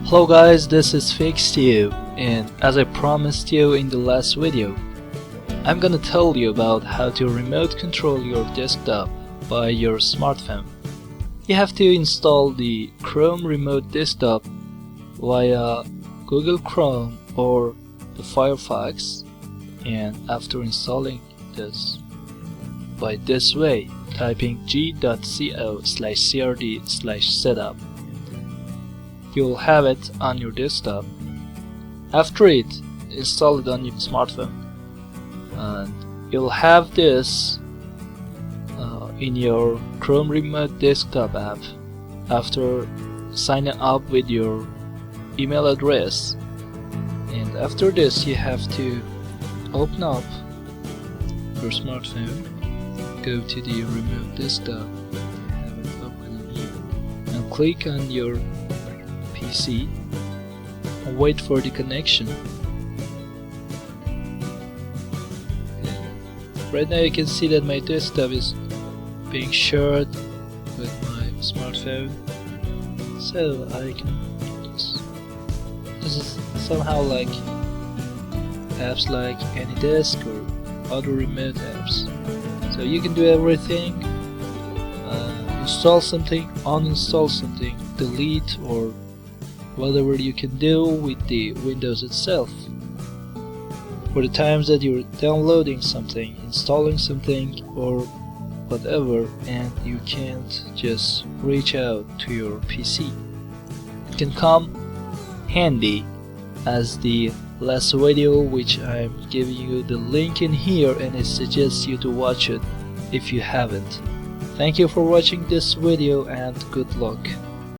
Hello guys, this is Fixed You, and as I promised you in the last video, I'm gonna tell you about how to remote control your desktop by your smartphone. You have to install the Chrome Remote Desktop via Google Chrome or the Firefox, and after installing this by this way, typing g.co/crd/setup, you'll have it on your desktop. After it, install it on your smartphone, and you'll have this in your Chrome Remote Desktop app after signing up with your email address. And after this, you have to open up your smartphone, go to the Remote Desktop, have it open on here, and click on your PC and wait for the connection. Right now you can see that my desktop is being shared with my smartphone, so I can just, this is somehow like apps like AnyDesk or other remote apps. So you can do everything, install something, uninstall something, delete, or whatever you can do with the Windows itself. For the times that you're downloading something, installing something, or whatever, and you can't just reach out to your PC, it can come handy as the last video, which I'm giving you the link in here, and I suggest you to watch it if you haven't. Thank you for watching this video and good luck.